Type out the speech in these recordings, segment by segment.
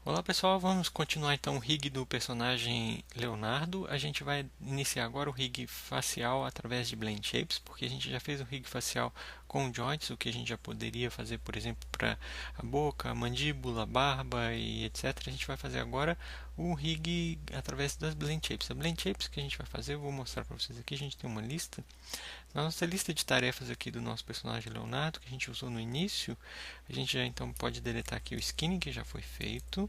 Olá pessoal, vamos continuar então o rig do personagem Leonardo. A gente vai iniciar agora o rig facial através de Blend Shapes, porque a gente já fez o rig facial com joints, o que a gente já poderia fazer, por exemplo, para a boca, a mandíbula, a barba e etc. A gente vai fazer agora o rig através das Blend Shapes. A Blend Shapes que a gente vai fazer, eu vou mostrar para vocês aqui. A gente tem uma lista. Na nossa lista de tarefas aqui do nosso personagem Leonardo, que a gente usou no início, a gente já então pode deletar aqui o skinning, que já foi feito.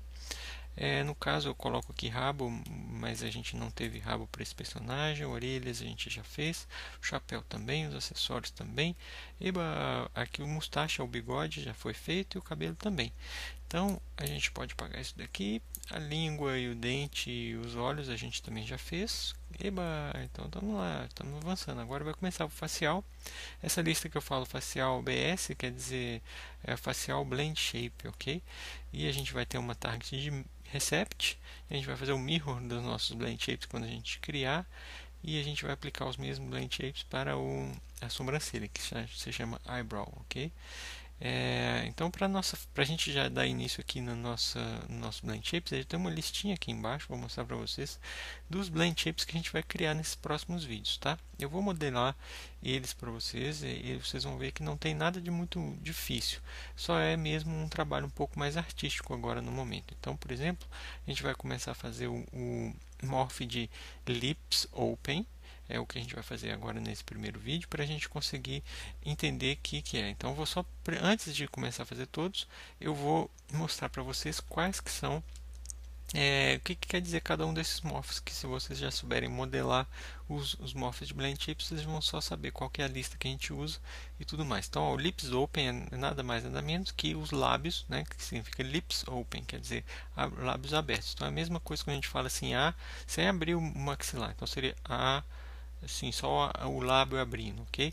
No caso eu coloco aqui rabo, mas a gente não teve rabo para esse personagem. Orelhas a gente já fez, o chapéu também, os acessórios também. Aqui o mustache, o bigode já foi feito e o cabelo também. Então a gente pode apagar isso daqui. A língua e o dente e os olhos a gente também já fez. Então vamos lá, estamos avançando. Agora vai começar o facial. Essa lista que eu falo facial BS quer dizer facial blend shape, ok? E a gente vai ter uma target de recept. A gente vai fazer o mirror dos nossos blend shapes quando a gente criar. E a gente vai aplicar os mesmos blend shapes para a sobrancelha, que se chama eyebrow, ok? Então, para a gente já dar início aqui no nosso Blend Shapes, a gente tem uma listinha aqui embaixo, vou mostrar para vocês, dos Blend Shapes que a gente vai criar nesses próximos vídeos, tá? Eu vou modelar eles para vocês e vocês vão ver que não tem nada de muito difícil, só é mesmo um trabalho um pouco mais artístico agora no momento. Então, por exemplo, a gente vai começar a fazer o morph de Lips Open, é o que a gente vai fazer agora nesse primeiro vídeo para a gente conseguir entender o que é. Então, antes de começar a fazer todos, eu vou mostrar para vocês quais que são, o que quer dizer cada um desses morphs, que se vocês já souberem modelar os morphs de Blend Shapes, vocês vão só saber qual que é a lista que a gente usa e tudo mais. Então, o Lips Open é nada mais nada menos que os lábios, né, que significa Lips Open, quer dizer lábios abertos. Então, é a mesma coisa quando a gente fala assim, sem abrir o maxilar. Então, seria assim, só o lábio abrindo, ok?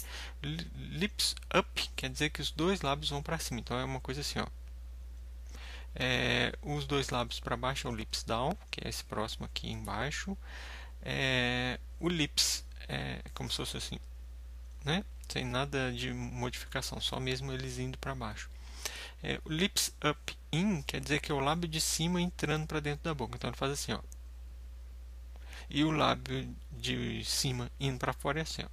Lips up quer dizer que os dois lábios vão para cima. Então é uma coisa assim, ó. Os dois lábios para baixo é o lips down, que é esse próximo aqui embaixo. O lips é como se fosse assim, né? Sem nada de modificação, só mesmo eles indo para baixo. O lips up in quer dizer que é o lábio de cima entrando para dentro da boca. Então ele faz assim, ó. E o lábio de cima indo para fora é assim, ó.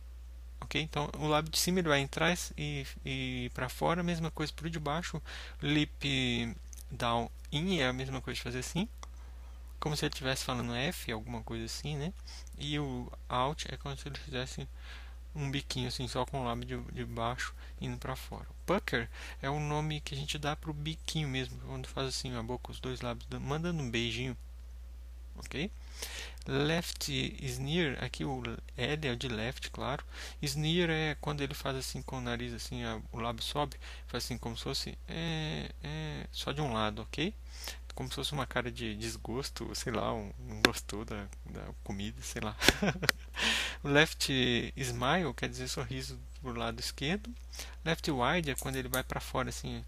Ok? Então o lábio de cima ele vai entrar e para fora, a mesma coisa para o de baixo. Lip down in é a mesma coisa de fazer assim, como se ele estivesse falando F, alguma coisa assim, né? E o out é como se ele fizesse um biquinho assim, só com o lábio de baixo indo para fora. O pucker é o nome que a gente dá para o biquinho mesmo, quando faz assim a boca, os dois lábios, mandando um beijinho, ok? Left sneer, aqui o L é o de left, claro. Sneer é quando ele faz assim com o nariz, assim, o lábio sobe, faz assim como se fosse só de um lado, ok? Como se fosse uma cara de desgosto, sei lá, não gostou da comida, sei lá. O left smile quer dizer sorriso pro lado esquerdo. Left wide é quando ele vai para fora, assim,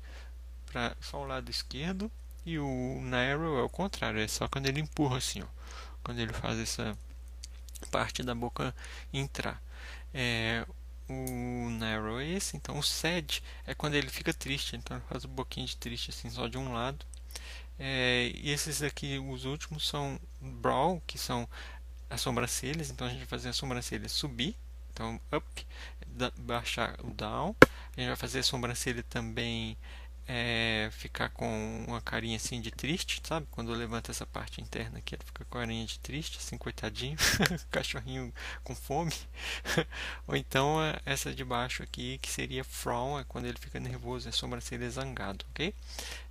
para só o lado esquerdo. E o narrow é o contrário, é só quando ele empurra assim, ó, quando ele faz essa parte da boca entrar. O narrow é esse, então o sad é quando ele fica triste, então ele faz um boquinho de triste assim só de um lado. E esses aqui, os últimos, são brow, que são as sobrancelhas, então a gente vai fazer a sobrancelha subir, então up, baixar o down. A gente vai fazer a sobrancelha também ficar com uma carinha assim de triste, sabe? Quando eu levanto essa parte interna aqui, ela fica com a carinha de triste, assim, coitadinho, cachorrinho com fome. Ou então essa de baixo aqui, que seria frown, é quando ele fica nervoso, é sobrancelha zangado, ok?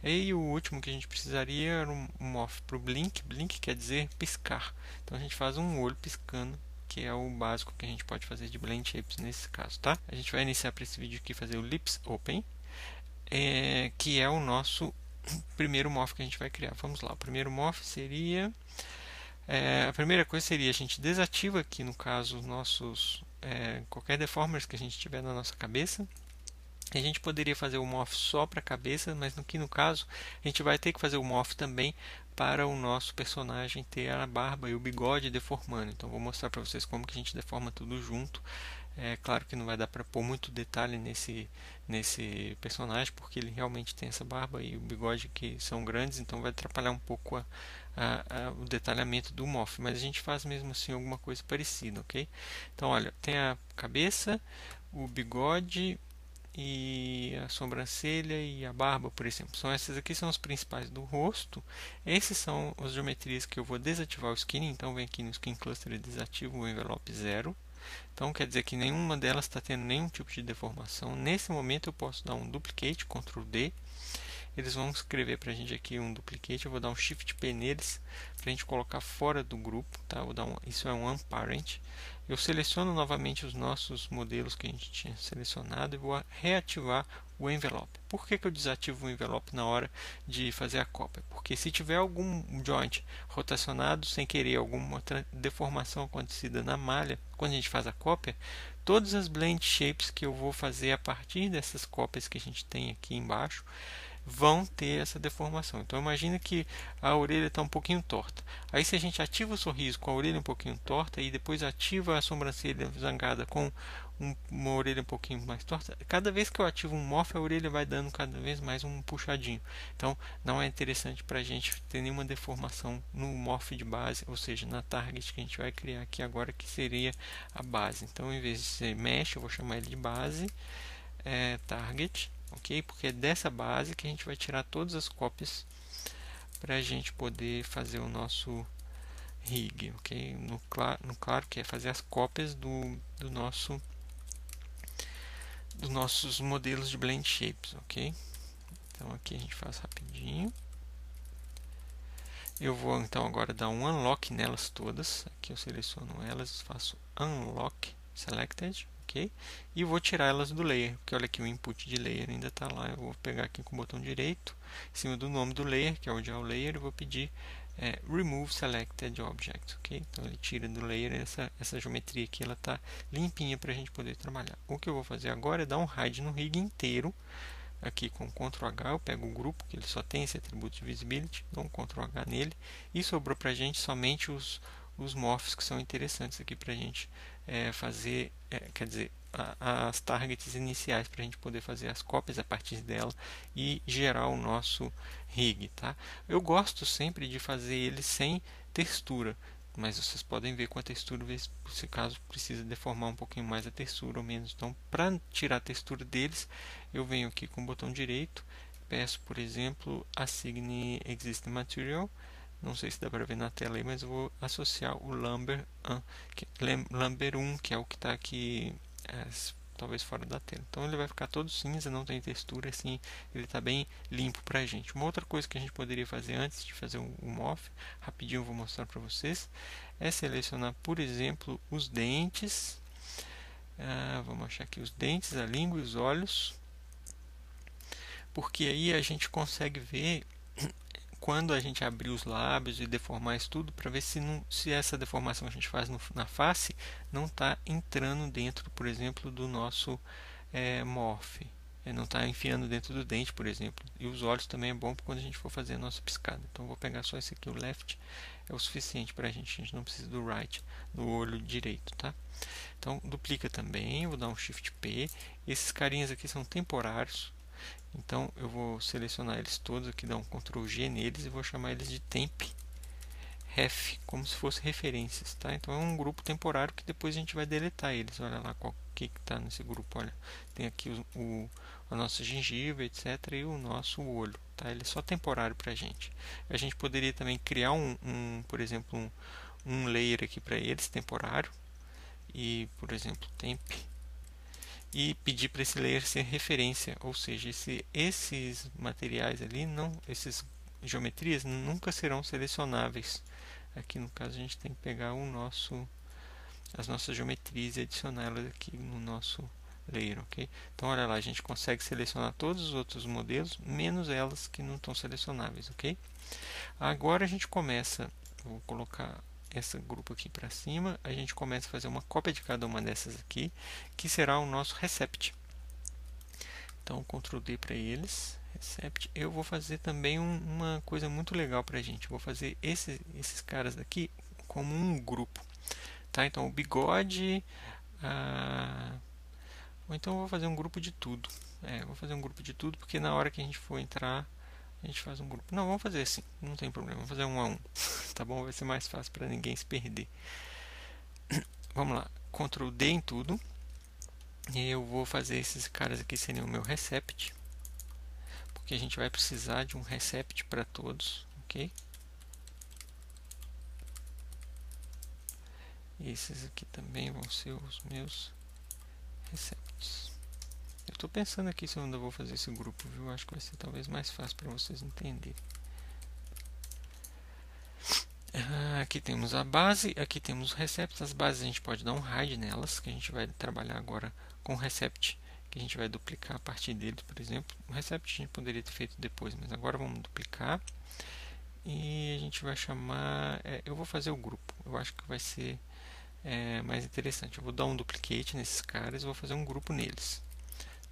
E o último que a gente precisaria era um morph para o blink. Blink quer dizer piscar. Então a gente faz um olho piscando, que é o básico que a gente pode fazer de blend shapes nesse caso, tá? A gente vai iniciar para esse vídeo aqui fazer o lips open, que é o nosso primeiro morph que a gente vai criar. Vamos lá, o primeiro morph seria... a primeira coisa seria a gente desativa aqui, no caso, nossos qualquer deformers que a gente tiver na nossa cabeça. A gente poderia fazer o morph só para a cabeça, mas no caso a gente vai ter que fazer o morph também para o nosso personagem ter a barba e o bigode deformando. Então vou mostrar para vocês como que a gente deforma tudo junto É claro que não vai dar para pôr muito detalhe nesse personagem, porque ele realmente tem essa barba e o bigode que são grandes, então vai atrapalhar um pouco o detalhamento do Moff, mas a gente faz mesmo assim alguma coisa parecida, ok? Então, olha, tem a cabeça, o bigode e a sobrancelha e a barba, por exemplo. São essas aqui são os principais do rosto. Esses são as geometrias que eu vou desativar o skin. Então, vem aqui no Skin Cluster e desativo o envelope 0. Então, quer dizer que nenhuma delas está tendo nenhum tipo de deformação. Nesse momento, eu posso dar um duplicate, Ctrl D. Eles vão escrever para a gente aqui um duplicate. Eu vou dar um Shift P neles para a gente colocar fora do grupo. Tá? Vou dar isso é um unparent. Eu seleciono novamente os nossos modelos que a gente tinha selecionado e vou reativar o envelope. Por que eu desativo o envelope na hora de fazer a cópia? Porque se tiver algum joint rotacionado sem querer, alguma deformação acontecida na malha, quando a gente faz a cópia, todas as blend shapes que eu vou fazer a partir dessas cópias que a gente tem aqui embaixo vão ter essa deformação. Então imagina que a orelha está um pouquinho torta. Aí se a gente ativa o sorriso com a orelha um pouquinho torta e depois ativa a sobrancelha zangada com uma orelha um pouquinho mais torta, cada vez que eu ativo um morph, a orelha vai dando cada vez mais um puxadinho. Então não é interessante para a gente ter nenhuma deformação no morph de base, ou seja, na target que a gente vai criar aqui agora, que seria a base. Então em vez de ser mesh, eu vou chamar ele de base, target. Ok? Porque é dessa base que a gente vai tirar todas as cópias para a gente poder fazer o nosso rig, ok? Claro que é fazer as cópias dos nossos modelos de blend shapes, ok? Então aqui a gente faz rapidinho. Eu vou então agora dar um unlock nelas todas. Aqui eu seleciono elas, faço unlock selected, ok? E vou tirar elas do layer, porque olha aqui o input de layer ainda está lá. Eu vou pegar aqui com o botão direito, em cima do nome do layer, que é o gel layer, eu vou pedir remove selected object, ok? Então ele tira do layer essa geometria aqui, ela está limpinha para a gente poder trabalhar. O que eu vou fazer agora é dar um hide no rig inteiro. Aqui com Ctrl H eu pego o grupo, que ele só tem esse atributo de visibility, dou um Ctrl H nele e sobrou para a gente somente os morphs que são interessantes aqui para a gente fazer, quer dizer, as targets iniciais para a gente poder fazer as cópias a partir dela e gerar o nosso rig. Tá? Eu gosto sempre de fazer ele sem textura, mas vocês podem ver com a textura, ver se caso precisa deformar um pouquinho mais a textura ou menos. Então, para tirar a textura deles, eu venho aqui com o botão direito, peço, por exemplo, Assign Existing Material. Não sei se dá para ver na tela aí, mas eu vou associar o Lumber 1, que é o que está aqui, talvez fora da tela. Então ele vai ficar todo cinza, não tem textura, assim, ele está bem limpo para a gente. Uma outra coisa que a gente poderia fazer antes de fazer o morph, rapidinho eu vou mostrar para vocês, é selecionar, por exemplo, os dentes. Vamos achar aqui os dentes, a língua e os olhos, porque aí a gente consegue ver quando a gente abrir os lábios e deformar isso tudo, para ver se essa deformação que a gente faz na face não está entrando dentro, por exemplo, do nosso morph. Não está enfiando dentro do dente, por exemplo. E os olhos também é bom quando a gente for fazer a nossa piscada. Então vou pegar só esse aqui, o left, é o suficiente para a gente não precisa do right, do olho direito, tá? Então duplica também, vou dar um Shift P. Esses carinhas aqui são temporários. Então eu vou selecionar eles todos aqui, dar um Ctrl G neles e vou chamar eles de temp ref, como se fossem referências, tá? Então é um grupo temporário que depois a gente vai deletar eles. Olha lá qual que está nesse grupo, olha. Tem aqui a nossa gengiva, etc, e o nosso olho, tá? Ele é só temporário para a gente. A gente poderia também criar por exemplo, um layer aqui para eles, temporário, e por exemplo, temp, e pedir para esse layer ser referência, ou seja, esses materiais ali, essas geometrias nunca serão selecionáveis. Aqui no caso a gente tem que pegar as nossas geometrias e adicioná-las aqui no nosso layer, ok? Então olha lá, a gente consegue selecionar todos os outros modelos, menos elas que não estão selecionáveis, ok? Agora a gente começa, vou colocar esse grupo aqui para cima, a gente começa a fazer uma cópia de cada uma dessas aqui, que será o nosso recept. Então, Ctrl D para eles, recept. Eu vou fazer também uma coisa muito legal para a gente. Vou fazer esses caras aqui como um grupo. Tá? Então, o bigode, Ou então eu vou fazer um grupo de tudo. Vou fazer um grupo de tudo, porque na hora que a gente for entrar, a gente faz um grupo. Não, vamos fazer assim, não tem problema, vamos fazer um a um. Tá bom? Vai ser mais fácil para ninguém se perder. Vamos lá, Ctrl D em tudo. E eu vou fazer esses caras aqui serem o meu recept, porque a gente vai precisar de um recept para todos, ok? E esses aqui também vão ser os meus recepts. Eu estou pensando aqui se eu ainda vou fazer esse grupo, viu? Acho que vai ser talvez mais fácil para vocês entenderem. Aqui temos a base, aqui temos os recepts. As bases a gente pode dar um hide nelas, que a gente vai trabalhar agora com o recept, que a gente vai duplicar a partir dele, por exemplo. O recept a gente poderia ter feito depois, mas agora vamos duplicar. E a gente vai chamar... eu vou fazer o grupo, eu acho que vai ser mais interessante. Eu vou dar um duplicate nesses caras e vou fazer um grupo neles.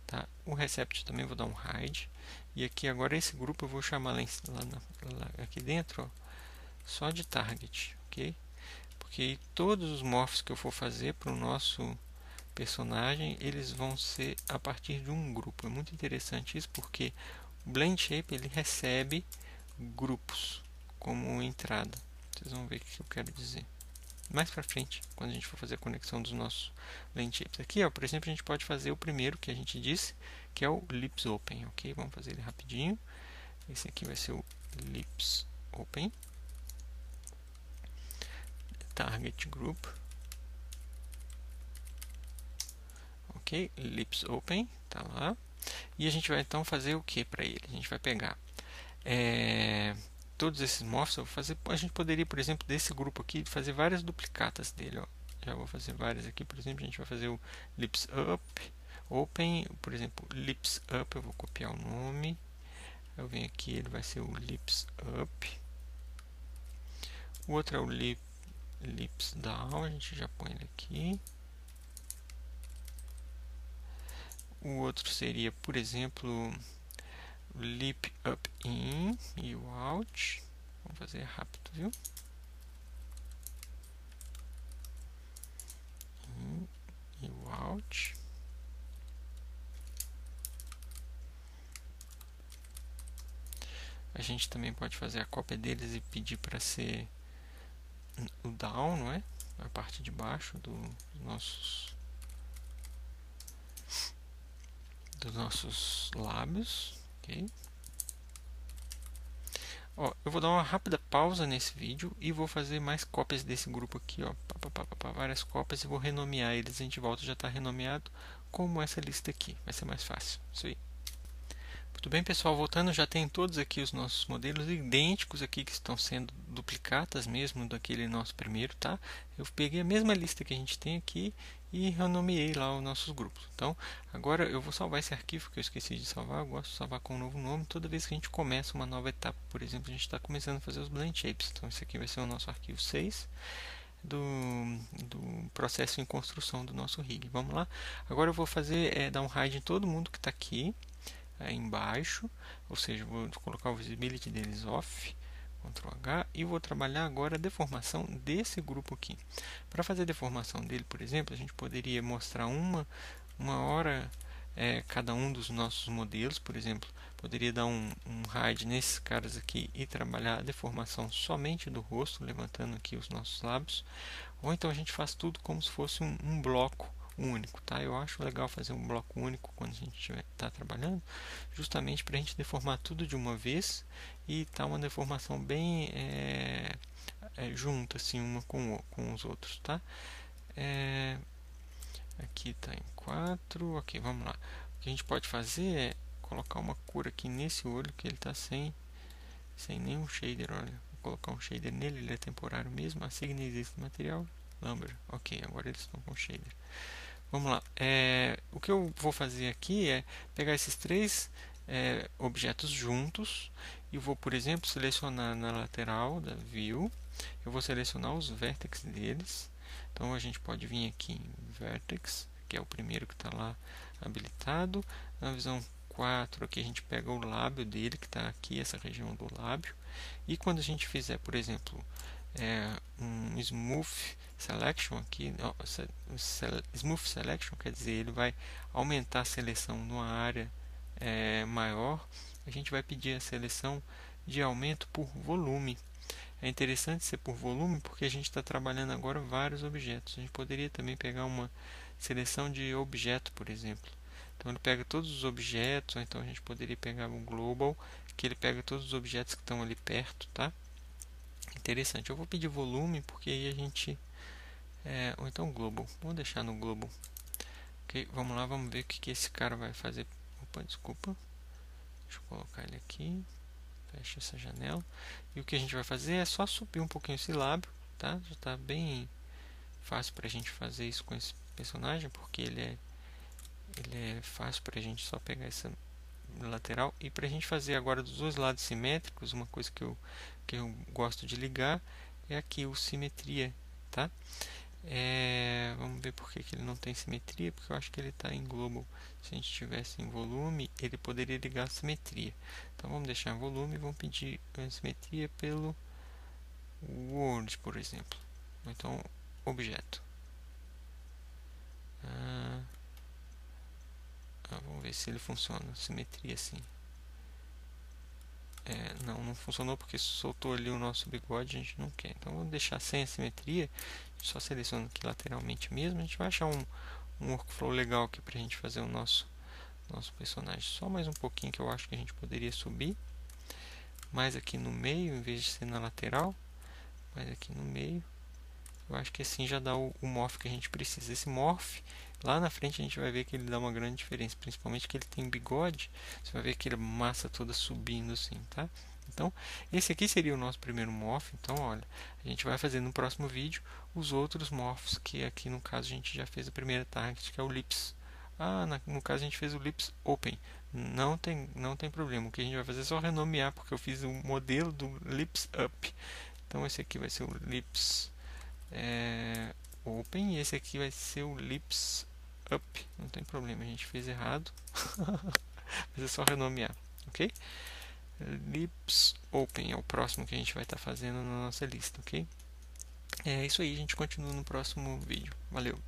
Tá? O recept também vou dar um hide. E aqui agora esse grupo eu vou chamar aqui dentro, ó, só de target, ok? Porque todos os morphs que eu for fazer para o nosso personagem, eles vão ser a partir de um grupo. É muito interessante isso, porque o Blend Shape ele recebe grupos como entrada. Vocês vão ver o que eu quero dizer mais para frente, quando a gente for fazer a conexão dos nossos Blend Shapes. Aqui, ó, por exemplo, a gente pode fazer o primeiro que a gente disse, que é o Lips Open, ok? Vamos fazer ele rapidinho. Esse aqui vai ser o Lips Open. Target Group. Ok, Lips Open, tá lá. E a gente vai então fazer o que para ele? A gente vai pegar todos esses morphs. A gente poderia, por exemplo, desse grupo aqui, fazer várias duplicatas dele. Ó. Já vou fazer várias aqui, por exemplo, a gente vai fazer o Lips Up, Open, por exemplo, Lips Up, eu vou copiar o nome. Eu venho aqui, ele vai ser o Lips Up. O outro é o Lips Down, a gente já põe ele aqui. O outro seria, por exemplo, Lip Up In e o Out. Vamos fazer rápido, viu? In e o Out. A gente também pode fazer a cópia deles e pedir para ser o Down, não é? A parte de baixo dos nossos lábios, ok? Ó, eu vou dar uma rápida pausa nesse vídeo e vou fazer mais cópias desse grupo aqui, ó, várias cópias, e vou renomear eles. A gente volta, já está renomeado como essa lista aqui, vai ser mais fácil. Isso aí. Muito bem, pessoal, voltando, já tem todos aqui os nossos modelos idênticos aqui que estão sendo duplicatas mesmo daquele nosso primeiro, tá? Eu peguei a mesma lista que a gente tem aqui e renomeei lá os nossos grupos. Então, agora eu vou salvar esse arquivo que eu esqueci de salvar. Eu gosto de salvar com um novo nome. Toda vez que a gente começa uma nova etapa, por exemplo, a gente está começando a fazer os Blend Shapes. Então, esse aqui vai ser o nosso arquivo 6 do processo em construção do nosso rig. Vamos lá? Agora eu vou fazer, dar um hide em todo mundo que está aqui. Embaixo, ou seja, vou colocar o visibility deles off, Ctrl H, e vou trabalhar agora a deformação desse grupo aqui. Para fazer a deformação dele, por exemplo, a gente poderia mostrar uma hora cada um dos nossos modelos, por exemplo, poderia dar um hide nesses caras aqui e trabalhar a deformação somente do rosto, levantando aqui os nossos lábios, ou então a gente faz tudo como se fosse um bloco único, tá? Eu acho legal fazer um bloco único quando a gente está trabalhando, justamente para a gente deformar tudo de uma vez e tá uma deformação bem junta, assim, uma com os outros, tá? Aqui está em 4, ok, vamos lá. O que a gente pode fazer é colocar uma cor aqui nesse olho que ele está sem nenhum shader, olha. Vou colocar um shader nele, ele é temporário mesmo, assigna existe material, Lumber, ok, agora eles estão com shader. Vamos lá, o que eu vou fazer aqui é pegar esses três objetos juntos e vou, por exemplo, selecionar na lateral da View, eu vou selecionar os vértices deles. Então a gente pode vir aqui em Vertex, que é o primeiro que está lá habilitado. Na visão 4 aqui a gente pega o lábio dele, que está aqui, essa região do lábio. E quando a gente fizer, por exemplo, um Smooth Selection aqui, ó, Smooth Selection, quer dizer, ele vai aumentar a seleção numa área maior. A gente vai pedir a seleção de aumento por volume. É interessante ser por volume porque a gente está trabalhando agora vários objetos. A gente poderia também pegar uma seleção de objeto, por exemplo. Então ele pega todos os objetos, ou então a gente poderia pegar um global, que ele pega todos os objetos que estão ali perto, tá? Interessante. Eu vou pedir volume porque aí a gente ou então global. Vou deixar no global. Ok, vamos lá, vamos ver o que esse cara vai fazer. Opa, desculpa. Deixa eu colocar ele aqui. Fecha essa janela. E o que a gente vai fazer é só subir um pouquinho esse lábio, tá? Já está bem fácil para a gente fazer isso com esse personagem, porque ele é fácil para a gente só pegar essa lateral. E para a gente fazer agora dos dois lados simétricos, uma coisa que eu gosto de ligar é aqui o simetria, tá? Vamos ver por que ele não tem simetria, porque eu acho que ele está em global. Se a gente tivesse em volume, ele poderia ligar a simetria. Então vamos deixar em volume e vamos pedir a simetria pelo Word, por exemplo. Então, objeto. Vamos ver se ele funciona. Simetria sim. Não funcionou porque soltou ali o nosso bigode, a gente não quer. Então vamos deixar sem a simetria, só selecionando aqui lateralmente mesmo. A gente vai achar um workflow legal aqui para a gente fazer o nosso personagem. Só mais um pouquinho que eu acho que a gente poderia subir. Mais aqui no meio, em vez de ser na lateral. Mais aqui no meio. Eu acho que assim já dá o morph que a gente precisa. Esse morph, lá na frente a gente vai ver que ele dá uma grande diferença. Principalmente que ele tem bigode. Você vai ver aquela massa toda subindo assim, tá? Então, esse aqui seria o nosso primeiro morph. Então, olha, a gente vai fazer no próximo vídeo os outros morphs, que aqui no caso a gente já fez a primeira target, que é o lips. No caso a gente fez o lips open. Não tem problema. O que a gente vai fazer é só renomear, porque eu fiz o modelo do lips up. Então, esse aqui vai ser o lips open e esse aqui vai ser o lips up. Não tem problema, a gente fez errado. Mas é só renomear, ok? Lips Open é o próximo que a gente vai estar fazendo na nossa lista, ok? É isso aí, a gente continua no próximo vídeo. Valeu!